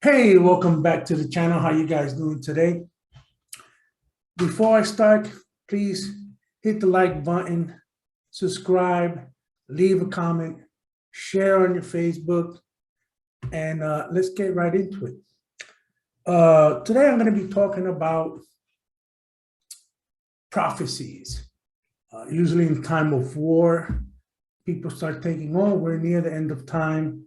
Hey, welcome back to the channel. How you guys doing today? Before I start, please hit the like button, subscribe, leave a comment, share on your Facebook, and let's get right into it. Today I'm going to be talking about prophecies. Usually in time of war, people start thinking, oh, we're near the end of time.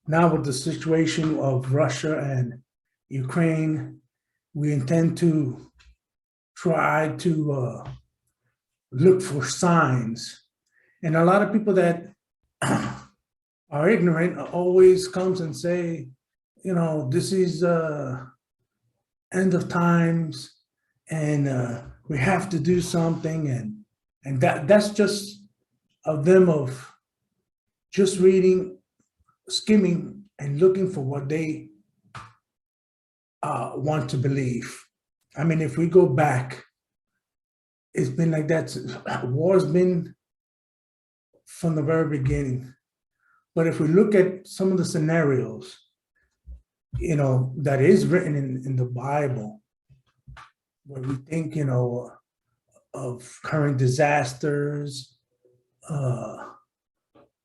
Now with the situation of Russia and Ukraine, we intend to try to look for signs. And a lot of people that are ignorant always comes and say, this is end of times and we have to do something. And that's just of them of just reading, skimming and looking for what they want to believe. I mean, if we go back, it's been like that. War's been from the very beginning. But if we look at some of the scenarios, that is written in the Bible, where we think, of current disasters,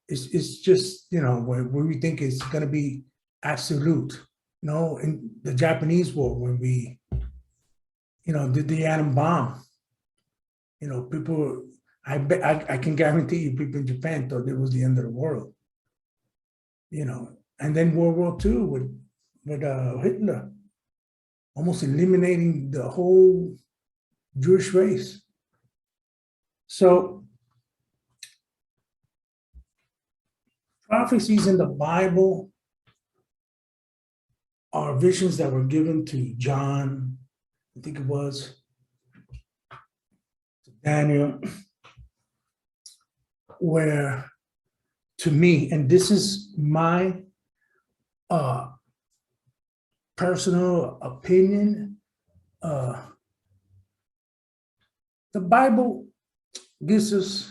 it's just, where we think it's going to be absolute. In the Japanese War, when we, did the atom bomb, people, I can guarantee you people in Japan thought it was the end of the world, and then World War II with Hitler, almost eliminating the whole Jewish race. So prophecies in the Bible are visions that were given to John, I think it was, to Daniel, where to me, and this is my personal opinion, the Bible gives us,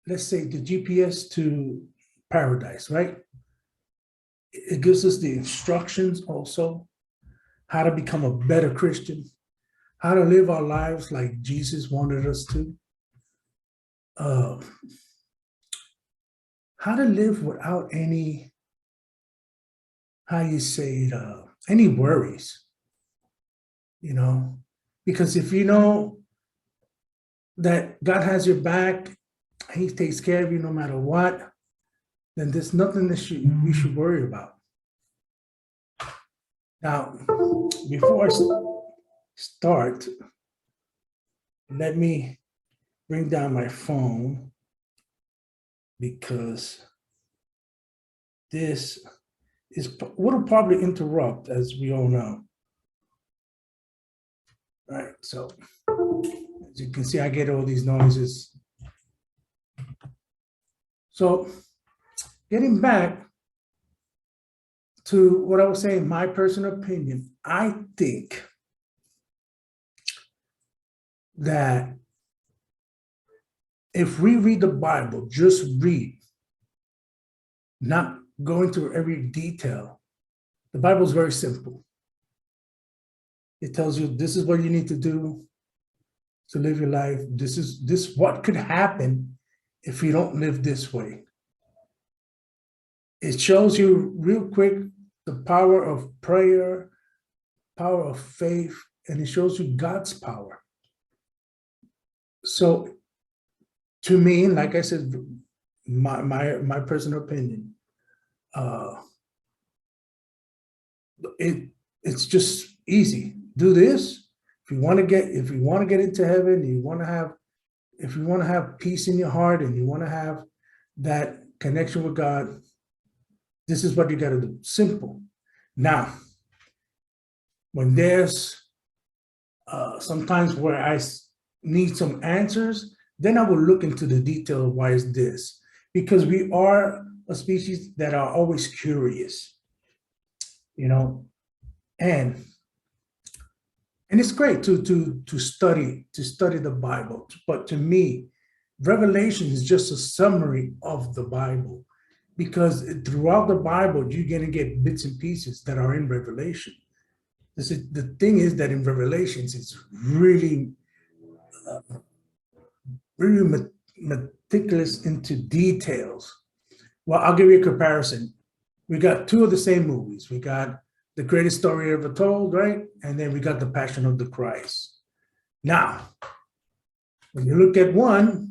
let's say, the GPS to paradise, right? It gives us the instructions also, how to become a better Christian, how to live our lives like Jesus wanted us to, how to live without any, any worries, because if you know that God has your back, he takes care of you no matter what, then there's nothing that we should worry about. Now, before I start, let me bring down my phone, because this will probably interrupt, as we all know. All right, so as you can see, I get all these noises. So getting back to what I was saying, my personal opinion, I think that if we read the Bible, just read, not go into every detail, the Bible is very simple. It tells you this is what you need to do to live your life. This what could happen if you don't live this way. It shows you real quick the power of prayer, power of faith, and it shows you God's power. So to me, like I said, my personal opinion, it's just easy. Do this. If you want to get into heaven, if you want to have peace in your heart and you want to have that connection with God, this is what you got to do. Simple. Now, when there's sometimes where I need some answers, then I will look into the detail of why is this, because we are a species that are always curious, and it's great to study the Bible. But to me, Revelation is just a summary of the Bible. because throughout the Bible, you're going to get bits and pieces that are in Revelation. The thing is that in Revelations, it's really, really meticulous into details. Well, I'll give you a comparison. We got two of the same movies. We got The Greatest Story Ever Told, right? And then we got The Passion of the Christ. Now, when you look at one,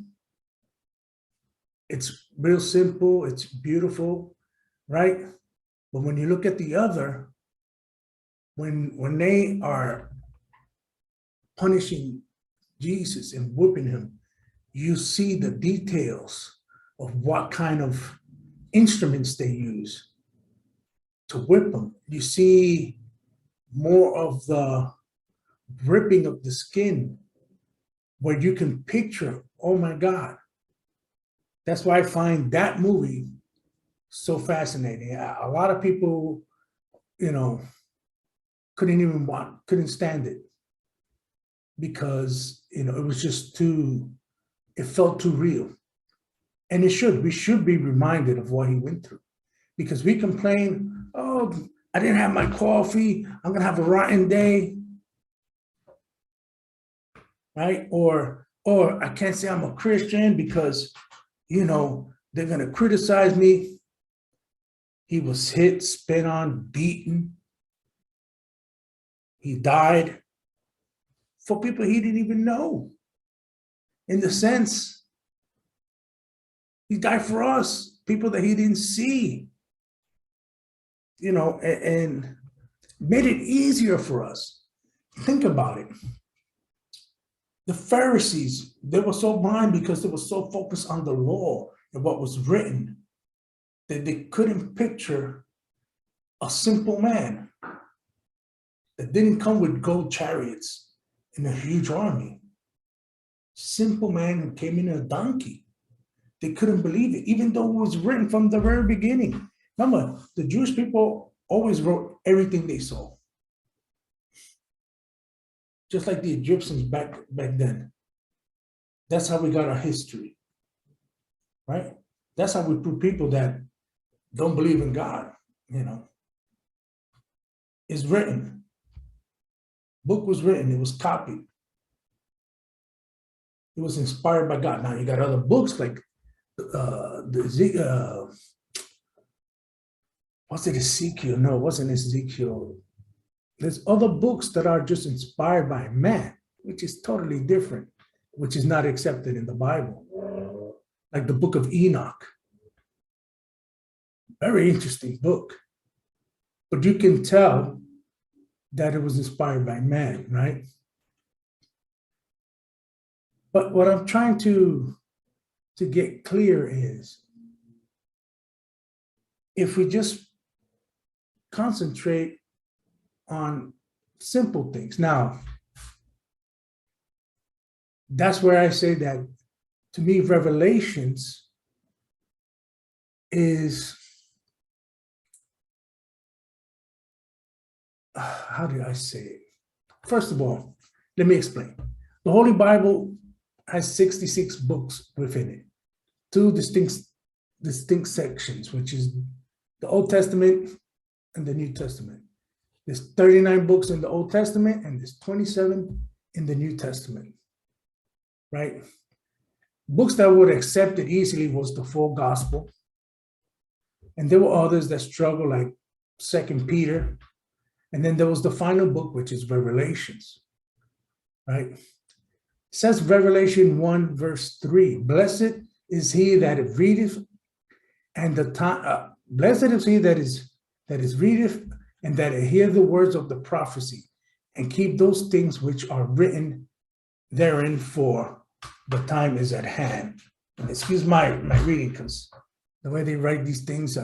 it's real simple, it's beautiful, right? But when you look at the other, when they are punishing Jesus and whipping him, you see the details of what kind of instruments they use to whip him. You see more of the ripping of the skin, where you can picture, oh my God. That's why I find that movie so fascinating. A lot of people, couldn't stand it because, it was just it felt too real. And we should be reminded of what he went through, because we complain, oh, I didn't have my coffee, I'm gonna have a rotten day, right? Or I can't say I'm a Christian because, they're gonna criticize me. He was hit, spit on, beaten. He died for people he didn't even know. In the sense, he died for us, people that he didn't see, and made it easier for us. Think about it. The Pharisees, they were so blind because they were so focused on the law and what was written that they couldn't picture a simple man that didn't come with gold chariots and a huge army. Simple man who came in a donkey. They couldn't believe it, even though it was written from the very beginning. Remember, the Jewish people always wrote everything they saw. Just like the Egyptians back then. That's how we got our history, right? That's how we prove people that don't believe in God, It's written. Book was written, it was copied. It was inspired by God. Now you got other books like was it Ezekiel? No, it wasn't Ezekiel. There's other books that are just inspired by man, which is totally different, which is not accepted in the Bible. Like the book of Enoch. Very interesting book. But you can tell that it was inspired by man, right? But what I'm trying to get clear is, if we just concentrate on simple things. Now, that's where I say that, to me, Revelations is, how do I say it? First of all, let me explain. The Holy Bible has 66 books within it, two distinct sections, which is the Old Testament and the New Testament. There's 39 books in the Old Testament and there's 27 in the New Testament, right? Books that would accept it easily was the full gospel. And there were others that struggled, like 2 Peter. And then there was the final book, which is Revelations, right? It says Revelation 1 verse 3, blessed is he that readeth, and the time, blessed is he that is readeth, and that hear the words of the prophecy, and keep those things which are written therein, for the time is at hand. And excuse my reading, because the way they write these things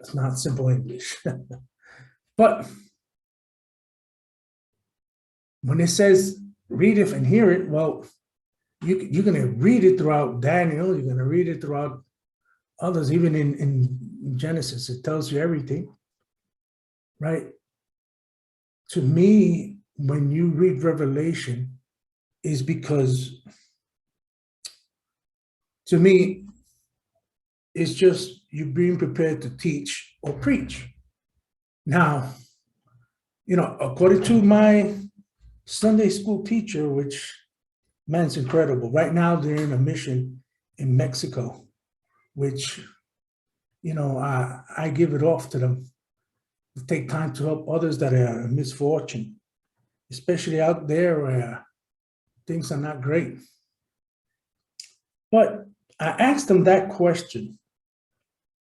it's not simple English. But when it says readeth and hear it, well, you're going to read it throughout Daniel, you're going to read it throughout others, even in Genesis, it tells you everything, right? To me, when you read Revelation, is because, to me, it's just you're being prepared to teach or preach. Now, according to my Sunday school teacher, which, man's incredible. Right now, they're in a mission in Mexico, which, I give it off to them to take time to help others that are in misfortune, especially out there where things are not great. But I asked them that question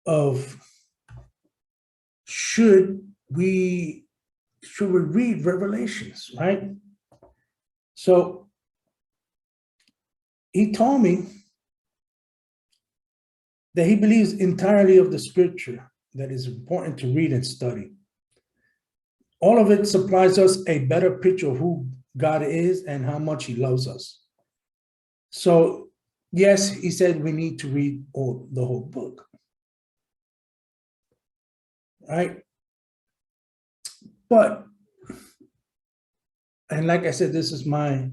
of should we read Revelations, right? So he told me that he believes entirely of the scripture that is important to read and study. All of it supplies us a better picture of who God is and how much he loves us. So yes, he said we need to read the whole book, right? But, and like I said, this is my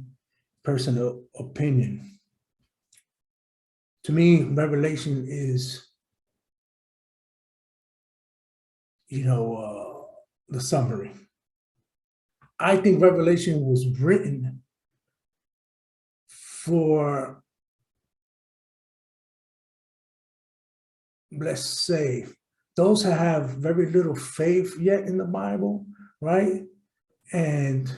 personal opinion. To me, Revelation is, the summary. I think Revelation was written for, let's say, those who have very little faith yet in the Bible, right? And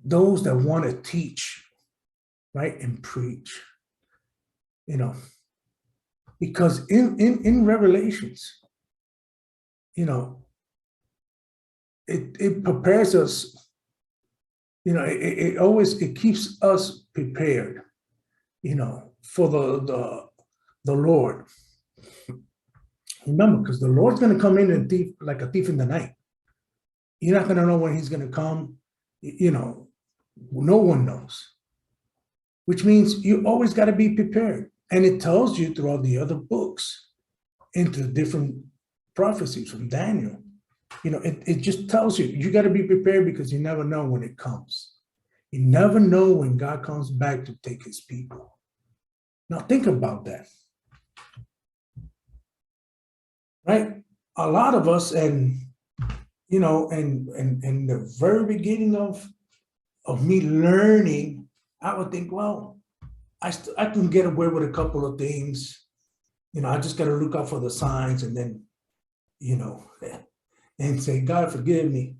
those that want to teach, right, and preach, because in Revelations, it prepares us, it keeps us prepared, for the Lord. Remember, because the Lord's going to come in and thief, like a thief in the night. You're not going to know when he's going to come. No one knows, which means you always got to be prepared. And it tells you throughout the other books into different prophecies from Daniel. It just tells you got to be prepared because you never know when it comes. You never know when God comes back to take his people. Now think about that. Right? A lot of us, and the very beginning of me learning, I would think, well, I can get away with a couple of things. I just got to look out for the signs and then, and say, God, forgive me.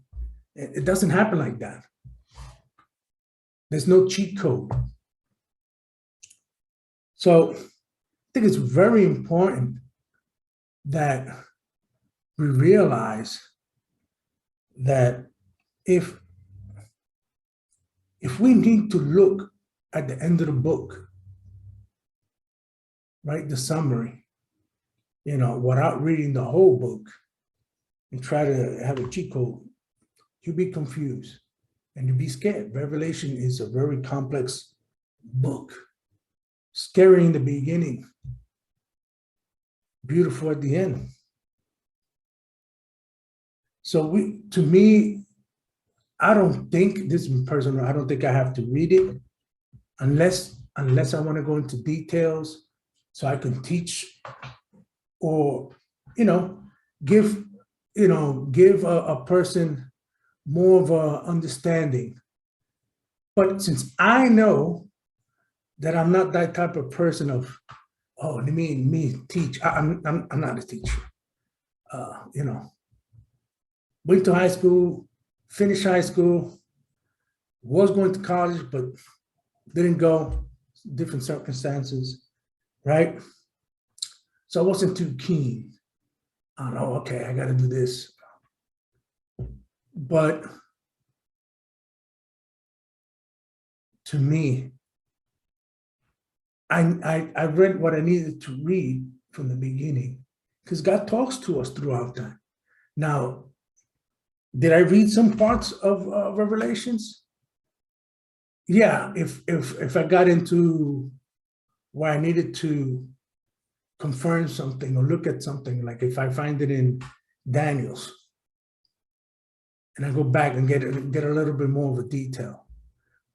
It doesn't happen like that. There's no cheat code. So I think it's very important that we realize that if we need to look at the end of the book, right, the summary, without reading the whole book and try to have a cheat code, you'll be confused and you'll be scared. Revelation is a very complex book. Scary in the beginning, beautiful at the end. So to me, I don't think, this is personal, I don't think I have to read it unless I want to go into details so I can teach or, give a person more of a understanding. But since I know that I'm not that type of person of, oh, you mean me teach? I'm not a teacher. Went to high school, finished high school, was going to college, but didn't go, different circumstances, right? So I wasn't too keen on, oh, okay, I got to do this. But to me, I read what I needed to read from the beginning because God talks to us throughout time. Now, did I read some parts of Revelations? Yeah, if I got into where I needed to confirm something or look at something, like if I find it in Daniel's, and I go back and get a little bit more of a detail.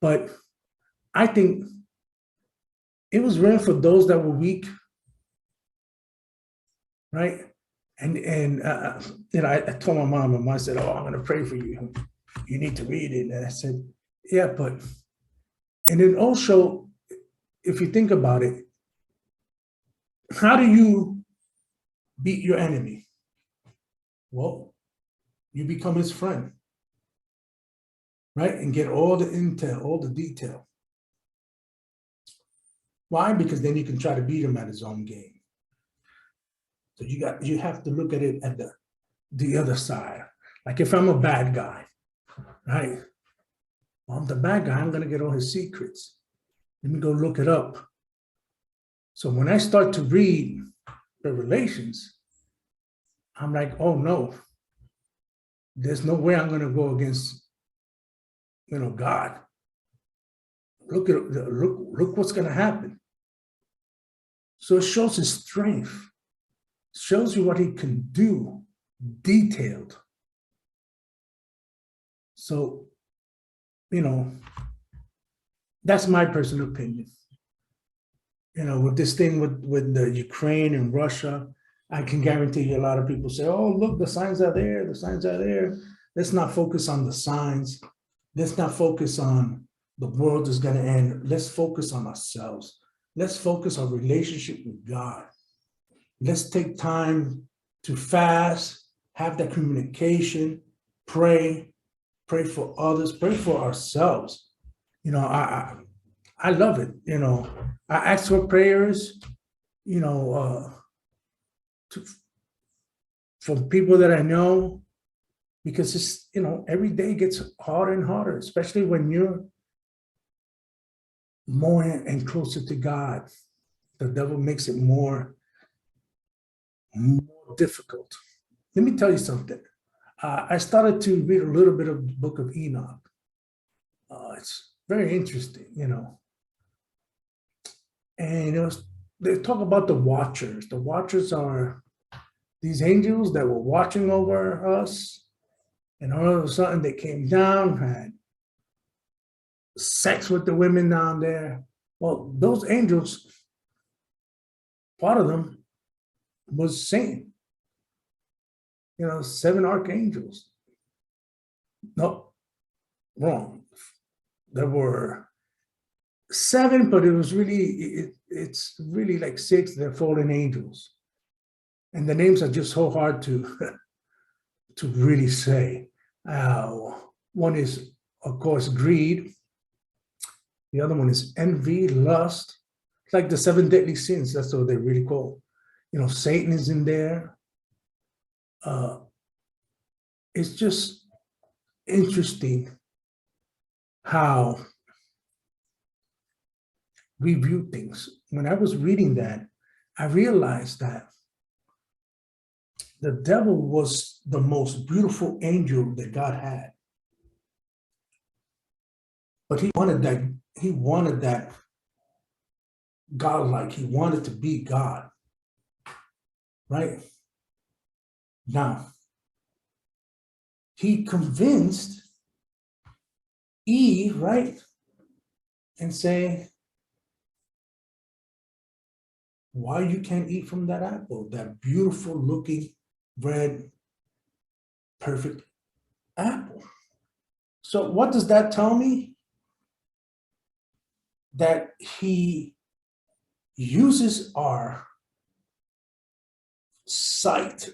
But I think it was written for those that were weak, right? I told my mom said, "Oh, I'm going to pray for you. You need to read it." And I said, "Yeah, but," and then also, if you think about it, how do you beat your enemy? Well, you become his friend, right? And get all the intel, all the detail. Why? Because then you can try to beat him at his own game. So you have to look at it at the other side. Like if I'm a bad guy, right? Well, I'm the bad guy, I'm gonna get all his secrets. Let me go look it up. So when I start to read the Revelations, I'm like, oh no, there's no way I'm gonna go against, God. Look what's gonna happen. So it shows his strength, shows you what he can do, detailed. So, that's my personal opinion. With this thing with the Ukraine and Russia, I can guarantee you a lot of people say, oh, look, the signs are there, the signs are there. Let's not focus on the signs. Let's not focus on the world is going to end. Let's focus on ourselves. Let's focus on relationship with God. Let's take time to fast, have that communication, pray for others, pray for ourselves. I love it. I ask for prayers, to, from people that I know, because it's, every day gets harder and harder, especially when you're more and closer to God. The devil makes it more difficult. Let me tell you something. I started to read a little bit of the book of Enoch. It's very interesting, and they talk about the watchers. The watchers are these angels that were watching over us, and all of a sudden they came down, had sex with the women down there. Well, those angels, part of them was Satan, 7 archangels. No, wrong. There were 7, but it was really, it's really like 6. They're fallen angels. And the names are just so hard to really say. One is, of course, greed. The other one is envy, lust. It's like the 7 deadly sins. That's what they're really called. Satan is in there. It's just interesting how we view things. When I was reading that, I realized that the devil was the most beautiful angel that God had. But he wanted that God-like. He wanted to be God. Right? Now, he convinced Eve, right? And say, why you can't eat from that apple, that beautiful looking, red, perfect apple. So what does that tell me? That he uses our sight,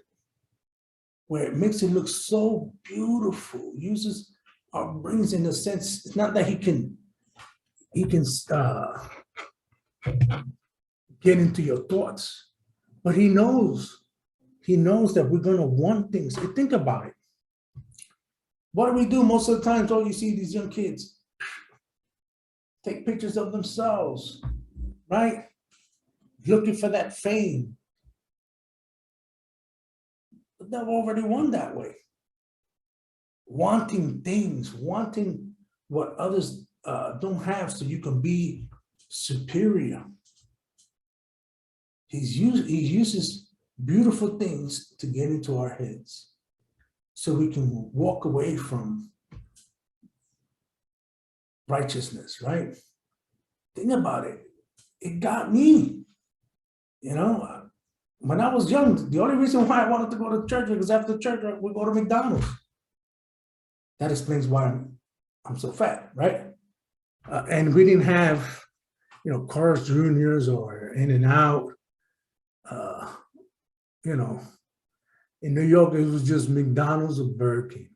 where it makes it look so beautiful, uses our brains in a sense. It's not that he can get into your thoughts, but he knows that we're going to want things. Think about it. What do we do most of the time? Oh, you see these young kids take pictures of themselves, right? Looking for that fame. But they've already won that way. Wanting things, wanting what others don't have, so you can be superior. He uses beautiful things to get into our heads, so we can walk away from righteousness, right? Think about it. it got me, you know. When I was young, the only reason why I wanted to go to church was after church, we go to McDonald's. That explains why I'm so fat, right? And we didn't have, Carl's Juniors or In-N-Out. You know, in New York, it was just McDonald's or Burger King.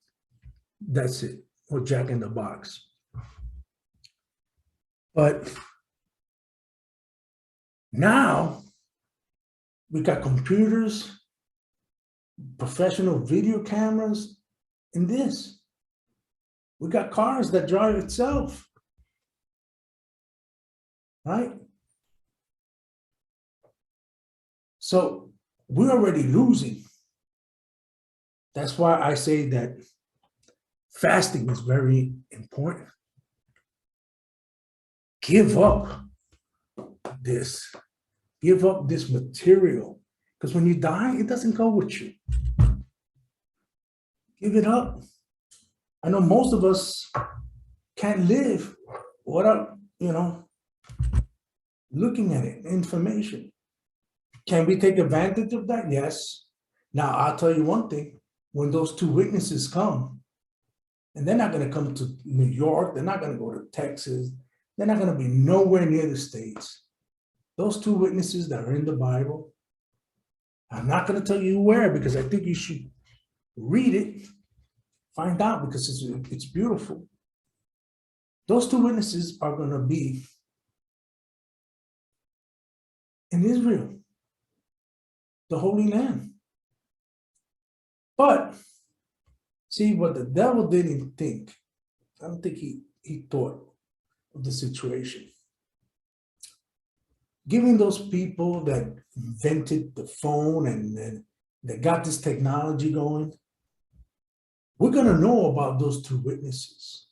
That's it, or Jack in the Box. But now we got computers, professional video cameras, and this. We got cars that drive itself, right? So we're already losing. That's why I say that fasting is very important. Give up this. Give up this material. Because when you die, it doesn't go with you. Give it up. I know most of us can't live without, looking at it, information. Can we take advantage of that? Yes. Now, I'll tell you one thing. When those two witnesses come, and they're not going to come to New York, they're not going to go to Texas, they're not going to be nowhere near the States. Those two witnesses that are in the Bible, I'm not going to tell you where, because I think you should read it, find out, because it's beautiful. Those two witnesses are going to be in Israel, the Holy Land. But see, what the devil didn't think, I don't think he thought of the situation. Giving those people that invented the phone and that got this technology going, we're going to know about those two witnesses.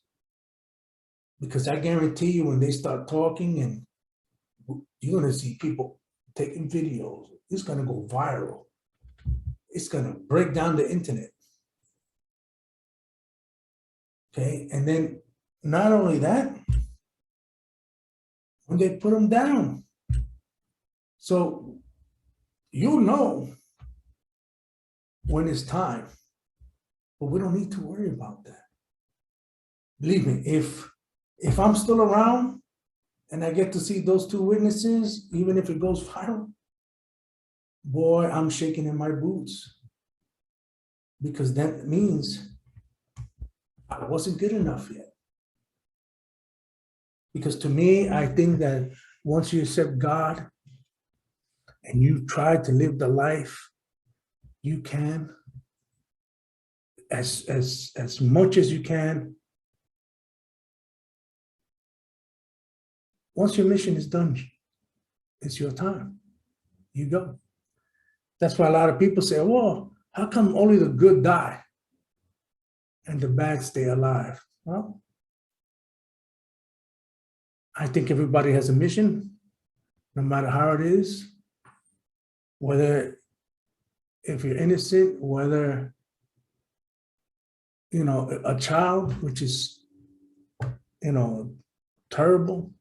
Because I guarantee you, when they start talking, and you're going to see people taking videos, it's going to go viral. It's going to break down the internet. Okay, and then not only that, when they put them down, so you'll know when it's time, but we don't need to worry about that. Believe me, if I'm still around and I get to see those two witnesses, even if it goes viral, boy, I'm shaking in my boots, because that means I wasn't good enough yet. Because to me, I think that once you accept God and you try to live the life you can, as much as you can, once your mission is done, it's your time. You go. That's why a lot of people say, well, how come only the good die and the bad stay alive? Well, I think everybody has a mission, no matter how it is, whether if you're innocent, whether, a child, which is, terrible.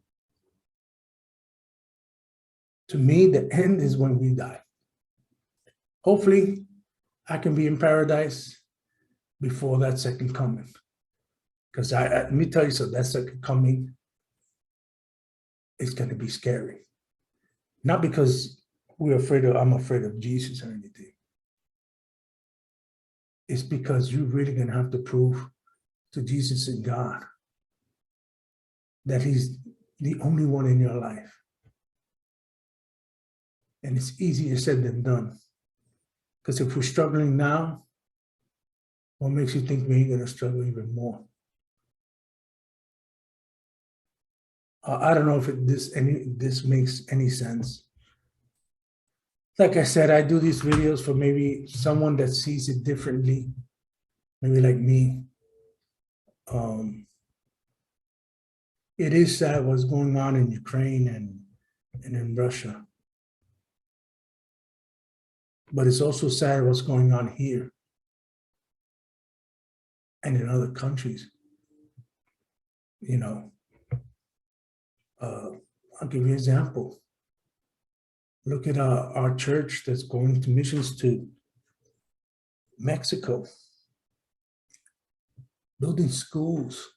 To me, the end is when we die. Hopefully, I can be in paradise before that second coming. Because let me tell you something, that second coming is going to be scary. Not because I'm afraid of Jesus or anything. It's because you're really going to have to prove to Jesus and God that he's the only one in your life. And it's easier said than done. Because if we're struggling now, what makes you think we're going to struggle even more? I don't know if this makes any sense. Like I said, I do these videos for maybe someone that sees it differently, maybe like me. It is sad what's going on in Ukraine and in Russia. But it's also sad what's going on here and in other countries. I'll give you an example. Look at our church that's going to missions to Mexico, building schools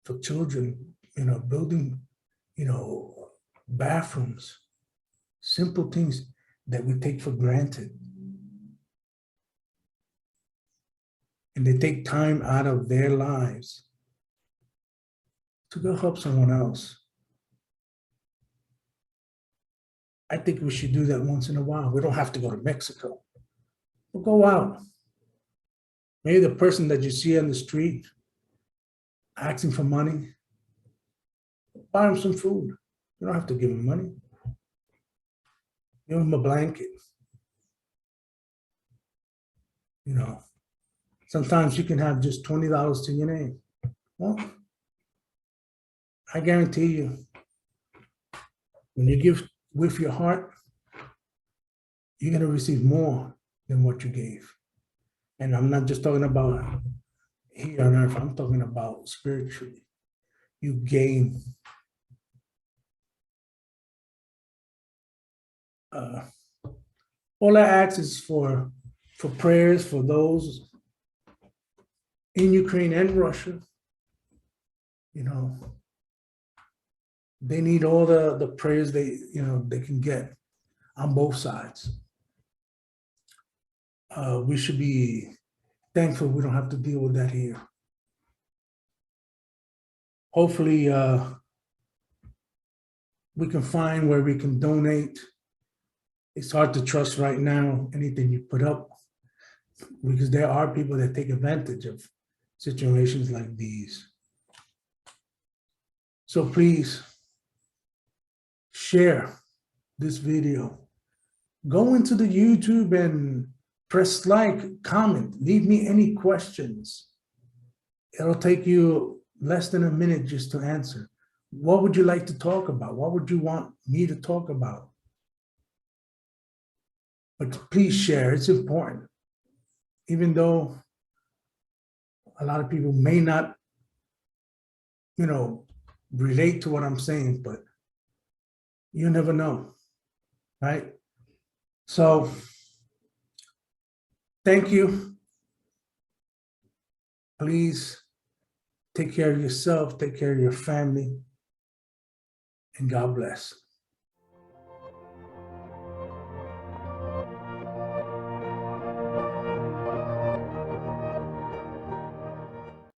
for children, building, bathrooms, simple things that we take for granted. And they take time out of their lives to go help someone else. I think we should do that once in a while. We don't have to go to Mexico. We'll go out. Maybe the person that you see on the street asking for money, buy them some food. You don't have to give them money. Give them a blanket. Sometimes you can have just $20 to your name. Well, I guarantee you, when you give with your heart, you're going to receive more than what you gave. And I'm not just talking about here on earth, I'm talking about spiritually. You gain. All I ask is for prayers for those in Ukraine and Russia. They need all the prayers they can get on both sides. We should be thankful we don't have to deal with that here. Hopefully, we can find where we can donate. It's hard to trust right now anything you put up, because there are people that take advantage of situations like these. So please share this video. Go into the YouTube and press like, comment, leave me any questions. It'll take you less than a minute just to answer. What would you like to talk about? What would you want me to talk about? But please share, it's important. Even though a lot of people may not, relate to what I'm saying, but you never know, right? So, thank you. Please take care of yourself, take care of your family, and God bless.